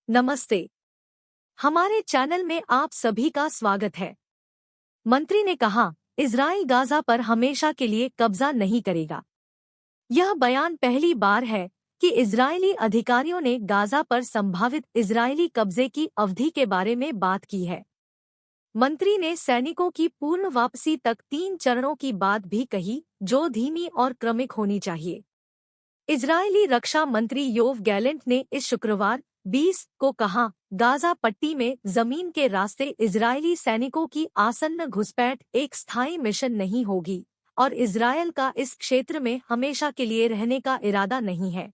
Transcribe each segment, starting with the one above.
नमस्ते। हमारे चैनल में आप सभी का स्वागत है। मंत्री ने कहा, इजराइल गाजा पर हमेशा के लिए कब्जा नहीं करेगा। यह बयान पहली बार है कि इजरायली अधिकारियों ने गाजा पर संभावित इजरायली कब्जे की अवधि के बारे में बात की है। मंत्री ने सैनिकों की पूर्ण वापसी तक 3 चरणों की बात भी कही, जो धीमी और क्रमिक होनी चाहिए। इजरायली रक्षा मंत्री योव गैलेंट ने इस शुक्रवार 20 को कहा, गाजा पट्टी में जमीन के रास्ते इजरायली सैनिकों की आसन्न घुसपैठ एक स्थायी मिशन नहीं होगी और इजरायल का इस क्षेत्र में हमेशा के लिए रहने का इरादा नहीं है।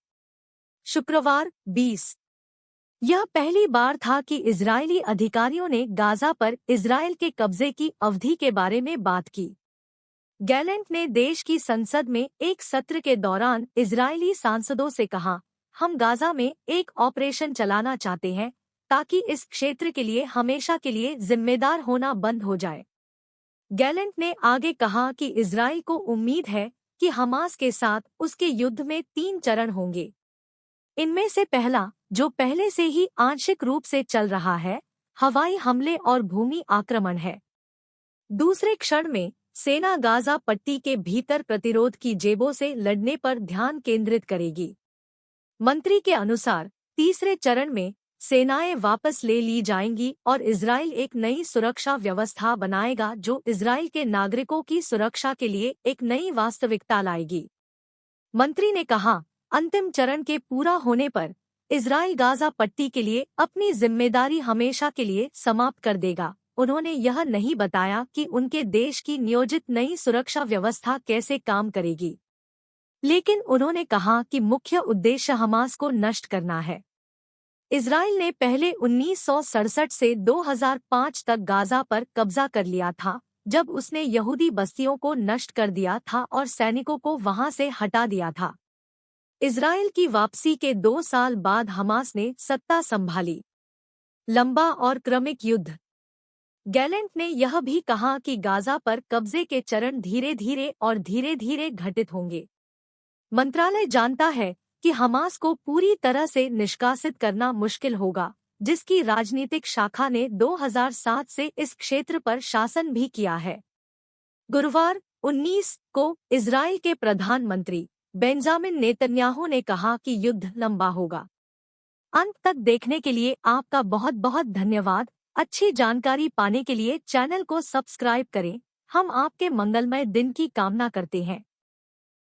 शुक्रवार 20 यह पहली बार था कि इजरायली अधिकारियों ने गाजा पर इजरायल के कब्जे की अवधि के बारे में बात की। गैलेंट ने देश की संसद में एक सत्र के दौरान इजरायली सांसदों से कहा, हम गाजा में एक ऑपरेशन चलाना चाहते हैं ताकि इस क्षेत्र के लिए हमेशा के लिए जिम्मेदार होना बंद हो जाए। गैलेंट ने आगे कहा कि इजरायल को उम्मीद है कि हमास के साथ उसके युद्ध में 3 चरण होंगे। इनमें से पहला, जो पहले से ही आंशिक रूप से चल रहा है, हवाई हमले और भूमि आक्रमण है। दूसरे क्षण में सेना गाजा पट्टी के भीतर प्रतिरोध की जेबों से लड़ने पर ध्यान केंद्रित करेगी। मंत्री के अनुसार तीसरे चरण में सेनाएं वापस ले ली जाएंगी और इजरायल एक नई सुरक्षा व्यवस्था बनाएगा जो इजरायल के नागरिकों की सुरक्षा के लिए एक नई वास्तविकता लाएगी। मंत्री ने कहा, अंतिम चरण के पूरा होने पर इजरायल गाजा पट्टी के लिए अपनी जिम्मेदारी हमेशा के लिए समाप्त कर देगा। उन्होंने यह नहीं बताया कि उनके देश की नियोजित नई सुरक्षा व्यवस्था कैसे काम करेगी, लेकिन उन्होंने कहा कि मुख्य उद्देश्य हमास को नष्ट करना है। इजरायल ने पहले 1967 से 2005 तक गाजा पर कब्जा कर लिया था, जब उसने यहूदी बस्तियों को नष्ट कर दिया था और सैनिकों को वहां से हटा दिया था। इजरायल की वापसी के 2 साल बाद हमास ने सत्ता संभाली। लंबा और क्रमिक युद्ध। गैलेंट ने यह भी कहा कि गाजा पर कब्जे के चरण धीरे धीरे घटित होंगे। मंत्रालय जानता है कि हमास को पूरी तरह से निष्कासित करना मुश्किल होगा, जिसकी राजनीतिक शाखा ने 2007 से इस क्षेत्र पर शासन भी किया है। गुरुवार 19 को इजरायल के प्रधानमंत्री बेंजामिन नेतन्याहू ने कहा कि युद्ध लंबा होगा। अंत तक देखने के लिए आपका बहुत बहुत धन्यवाद। अच्छी जानकारी पाने के लिए चैनल को सब्सक्राइब करें। हम आपके मंगलमय दिन की कामना करते हैं।